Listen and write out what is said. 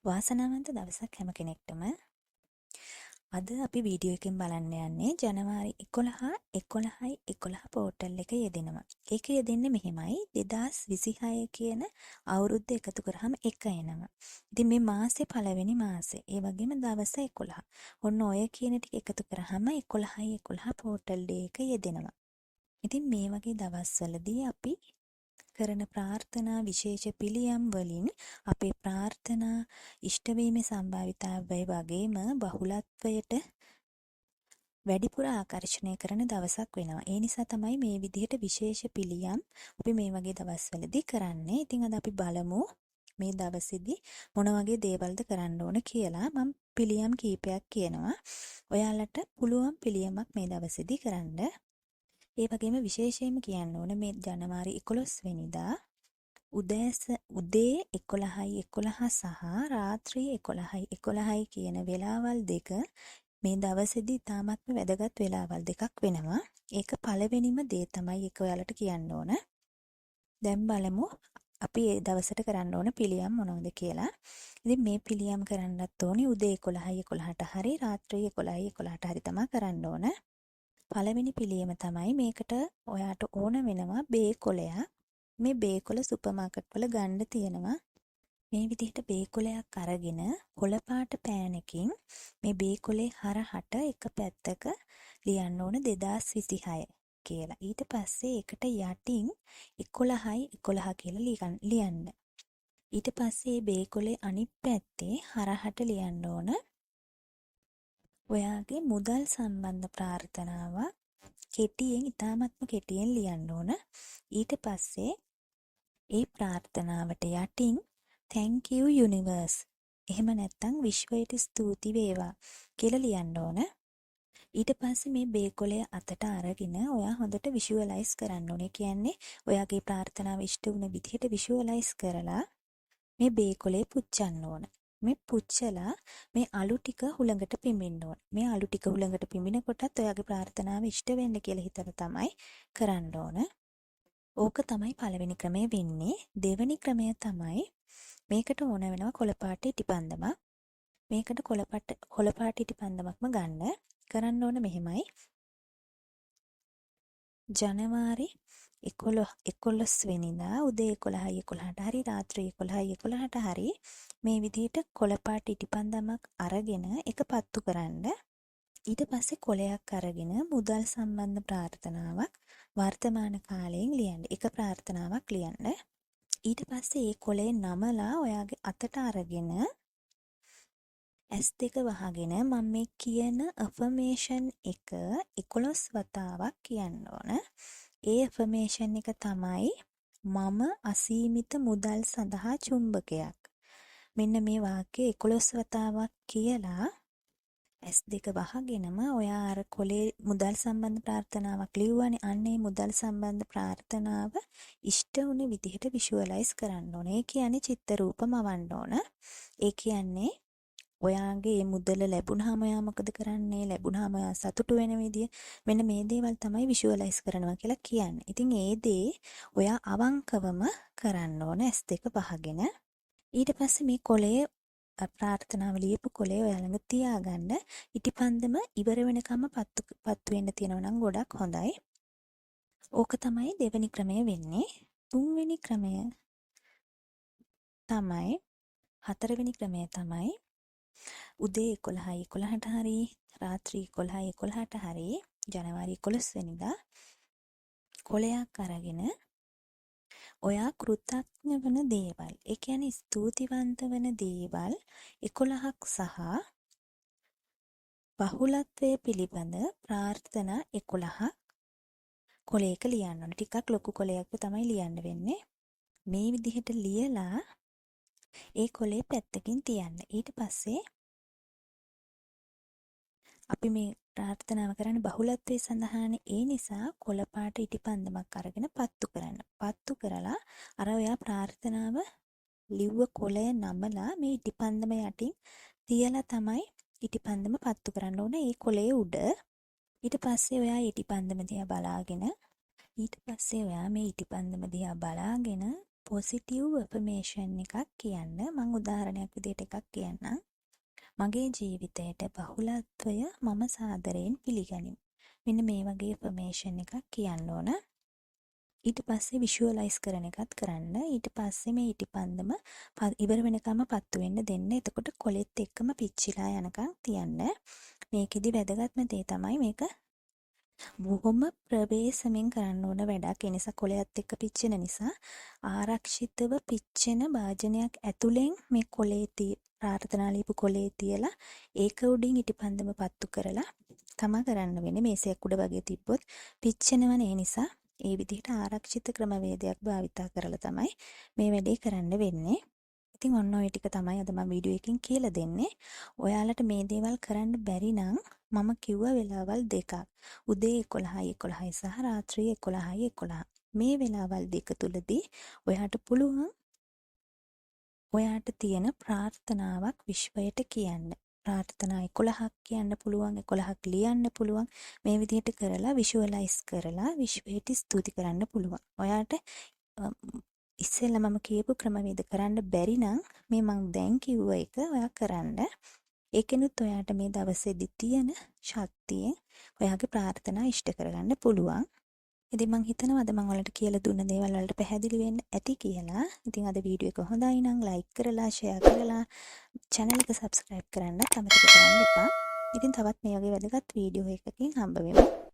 වාසනාවන්ත දවසක් හැම කෙනෙක්ටම. අද අපි වීඩියෝ එකෙන් බලන්න යන්නේ ජනවාරි 11 11යි 11 පෝර්ටල් එක යෙදෙනවා. ඒක යෙදෙන්නේ මෙහෙමයි 2026 කියන අවුරුද්ද එකතු කරාම එක එනවා. ඉතින් මේ මාසේ පළවෙනි මාසේ. ඒ වගේම දවස 11. ඔන්න ඔය කියන ටික එකතු කරාම 11යි 11 පෝර්ටල් ඩේ එක යෙදෙනවා. ඉතින් මේ වගේ දවස්වලදී අපි කරන ප්‍රාර්ථනා විශේෂ පිළියම් වලින් අපේ ප්‍රාර්ථනා ඉෂ්ටවීමේ සම්භාවිතාවය වගේම බහුලත්වයට වැඩිපුර ආකර්ෂණය කරන දවසක් වෙනවා. ඒ නිසා තමයි මේ විදිහට විශේෂ පිළියම් අපි මේ වගේ දවස්වලදී කරන්නේ. ඉතින් අද අපි බලමු මේ දවසේදී මොන වගේ දේවල්ද කරන්න ඕන කියලා. මම පිළියම් කීපයක් කියනවා. ඔයාලට පුළුවන් පිළියමක් මේ දවසේදී කරන්න. ඒ වගේම විශේෂයෙන්ම කියන්න ඕන මේ ජනවාරි 11 වෙනිදා උදේ 11යි 11 සහ රාත්‍රී 11යි 11යි කියන වෙලාවල් දෙක මේ දවසේදී ඉතාමත්ම වැදගත් වෙලාවල් දෙකක් වෙනවා. ඒක පළවෙනිම දේ තමයි ඒක ඔයාලට කියන්න ඕන. දැන් බලමු අපි ඒ දවසට කරන්න ඕන පිළියම් මොනවද කියලා. ඉතින් මේ පිළියම් කරන්නත් ඕනේ උදේ 11යි 11ට හරි රාත්‍රී 11යි 11ට හරි තමයි කරන්න ඕන. පළවෙනි පිළියම තමයි මේකට ඔයාට ඕන වෙනවා බේකොලයක්. මේ බේකොල සුපර් මාකට් වල ගන්න තියෙනවා. මේ විදිහට බේකොලයක් අරගෙන කොළ පාට පෑනකින් මේ බේකොලේ හරහට එක පැත්තක ලියන්න ඕන 2026 කියලා. ඊට පස්සේ ඒකට යටින් 11යි 11 කියලා ලියන්න. ඊට පස්සේ බේකොලේ අනිත් පැත්තේ හරහට ලියන්න ඕන ඔයාගේ මුදල් සම්බන්ධ ප්‍රාර්ථනාවක් කෙටියෙන් ඉතාමත්ම කෙටියෙන් ලියන්න ඕන. ඊට පස්සේ ඒ ප්‍රාර්ථනාවට යටින් thank you universe එහෙම නැත්නම් විශ්වයට ස්තුති වේවා කියලා ලියන්න ඕන. ඊට පස්සේ මේ බේකොලය අතට අරගෙන ඔයා හොඳට විෂුවලයිස් කරන්න ඕනේ. කියන්නේ ඔයාගේ ප්‍රාර්ථනාව ඉෂ්ට වුණ විදිහට විෂුවලයිස් කරලා මේ බේකොලේ පුච්චන්න ඕන. මේ පුච්චලා මේ අලු ටික හුළඟට පිඹින්න ඕන. මේ අලු ටික හුළඟට පිඹිනකොටත් ඔයාගේ ප්‍රාර්ථනාව ඉෂ්ට වෙන්න කියලා හිතලා තමයි කරන්න ඕන. ඕක තමයි පළවෙනි ක්‍රමය වෙන්නේ. දෙවෙනි ක්‍රමය තමයි මේකට ඕන වෙනවා කොළපාට ඉටිපන්දමක්. මේකට කොළපාට ඉටිපන්දමක්ම ගන්න. කරන්න ඕන මෙහෙමයි. ජනවාරි 11 වෙනිදා උදේ 11යි 11ට හරි රාත්‍රී 11යි 11ට හරි මේ විදිහට කොළපාට ඉටිපන්දමක් අරගෙන එක පත්තු කරන්න. ඊට පස්සේ කොලයක් අරගෙන මුදල් සම්බන්ධ ප්‍රාර්ථනාවක් වර්තමාන කාලයෙන් ලියන්න. එක ප්‍රාර්ථනාවක් ලියන්න. ඊට පස්සේ ඒ කොලේ නමලා ඔයාගේ අතට අරගෙන S2 වහගෙන මම මේ කියන affirmation එක 11 වතාවක් කියන්න ඕන. ඒ affirmation එක තමයි මම අසීමිත මුදල් සඳහා චුම්බකයක්. මෙන්න මේ වාක්‍ය 11 වතාවක් කියලා S2 වහගෙනම ඔයා අර කොලේ මුදල් සම්බන්ධ ප්‍රාර්ථනාවක් ලියුවානේ. අන්න ඒ මුදල් සම්බන්ධ ප්‍රාර්ථනාව ඉෂ්ට වුණ විදිහට විෂුවලයිස් කරන්න ඕනේ. ඒ කියන්නේ චිත්ත රූප මවන්න ඕන. ඒ කියන්නේ ඔයාගේ මේ මුදල ලැබුණාම ඔයා මොකද කරන්නේ? ලැබුණාම ඔයා සතුටු වෙන විදිය මෙන්න මේ දේවල් තමයි විෂුවලයිස් කරනවා කියලා කියන්නේ. ඉතින් ඒ දේ ඔයා අවංකවම කරන්න ඕන S2 වහගෙන. ඊට පස්සේ මේ කොලේ ප්‍රාර්ථනාව ලියපු කොලේ ඔයා ළඟ තියාගන්න. ඉටිපන්දම ඉවර වෙනකම්ම පත්තු වෙන්න තියෙනවා නම් ගොඩක් හොඳයි. ඕක තමයි දෙවෙනි ක්‍රමය වෙන්නේ. තුන්වෙනි ක්‍රමය තමයි හතරවෙනි ක්‍රමය තමයි උදේ 11යි 11ට හරි රාත්‍රී 11යි 11ට හරි ජනවාරි 11 වෙනිදා කොලයක් අරගෙන ඔයා කෘතඥ වන දේවල්, ඒ කියන්නේ ස්තුතිවන්ත වන දේවල් 11ක් සහ බහුලත්වය පිළිබඳ ප්‍රාර්ථනා 11ක් කොලයක ලියන්න ඕන. ටිකක් ලොකු කොලයක් තමයි ලියන්න වෙන්නේ. මේ විදිහට ලියලා ඒ කොලේ පැත්තකින් තියන්න. ඊට පස්සේ අපි මේ ප්‍රාර්ථනාව කරන්නේ බහුලත්වයේ සඳහානේ. ඒ නිසා කොළපාට ඉටිපන්දමක් අරගෙන පත්තු කරන්න. පත්තු කරලා අර ඔයා ප්‍රාර්ථනාව ලිව්ව කොළය නමලා මේ ඉටිපන්දම යටින් තියලා තමයි ඉටිපන්දම පත්තු කරන්න ඕන ඒ කොළයේ උඩ. ඊට පස්සේ ඔයා ඉටිපන්දම දිහා බලාගෙන පොසිටිව් ඇෆර්මේෂන් එකක් කියන්න. මම උදාහරණයක් විදිහට එකක් කියන්නම්. මගේ ජීවිතයට බහුලත්වය මම සාදරයෙන් පිළිගනිමි. මෙන්න මේ වගේ ඇෆර්මේෂන් එකක් කියන්න ඕන. ඊට පස්සේ විෂුවලයිස් කරන එකත් කරන්න. ඊට පස්සේ මේ ඉටිපන්දම ඉවර වෙනකම්ම පත්තු වෙන්න දෙන්න. එතකොට කොලෙත් එක්කම පිච්චිලා යනකම් තියන්න. මේකෙදි වැදගත්ම දේ තමයි මේක බොහොම ප්‍රවේශමෙන් කරන්න ඕන වැඩක්. ඒ නිසා කොලයත් එක්ක පිච්චෙන නිසා ආරක්ෂිතව පිච්චෙන භාජනයක් ඇතුලෙන් මේ කොලේ ප්‍රාර්ථනා ලියපු කොලේ තියලා ඒක උඩින් ඉටිපන්දම පත්තු කරලා තමා කරන්න වෙන්නේ. මේසයක් උඩ වගේ තිබ්බොත් පිච්චෙනවනේ. ඒ නිසා ඒ විදිහට ආරක්ෂිත ක්‍රමවේදයක් භාවිතා කරලා තමයි මේ වැඩේ කරන්න වෙන්නේ. ඉතින් ඔන්න ඔය ටික තමයි අද මම වීඩියෝ එකකින් කියලා දෙන්නේ. ඔයාලට මේ දේවල් කරන්න බැරි නම් මම කිව්ව වෙලාවල් දෙකක්. උදේ 11:11 සහ රාත්‍රී 11:11. මේ වෙලාවල් දෙක තුලදී ඔයාට පුළුවන් ඔයාට තියෙන ප්‍රාර්ථනාවක් විශ්වයට කියන්න. ප්‍රාර්ථනා 11ක් කියන්න පුළුවන්, 11ක් ලියන්න පුළුවන්. මේ විදිහට කරලා විෂුවලයිස් කරලා විශ්වයට ස්තුති කරන්න පුළුවන්. ඔයාට ඉස්සෙල්ලා මම කියපු ක්‍රමවේද කරන්න බැරි නම් මේ මම දැන් කිව්ව එක ඔයා කරන්න. ඒකෙනුත් ඔයාට මේ දවසේදී තියෙන ශක්තියෙන් ඔයාගේ ප්‍රාර්ථනා ඉෂ්ට කරගන්න පුළුවන්. ඉතින් මම හිතනවා අද මම ඔයාලට කියලා දුන්න දේවල් වලට පැහැදිලි වෙන්න ඇති කියලා. ඉතින් අද වීඩියෝ එක හොඳයි නම් ලයික් කරලා ෂෙයා කරලා channel එක subscribe කරන්න අමතක කරන්න එපා. ඉතින් තවත් මේ වගේ වැදගත් වීඩියෝ එකකින් හම්බ වෙමු.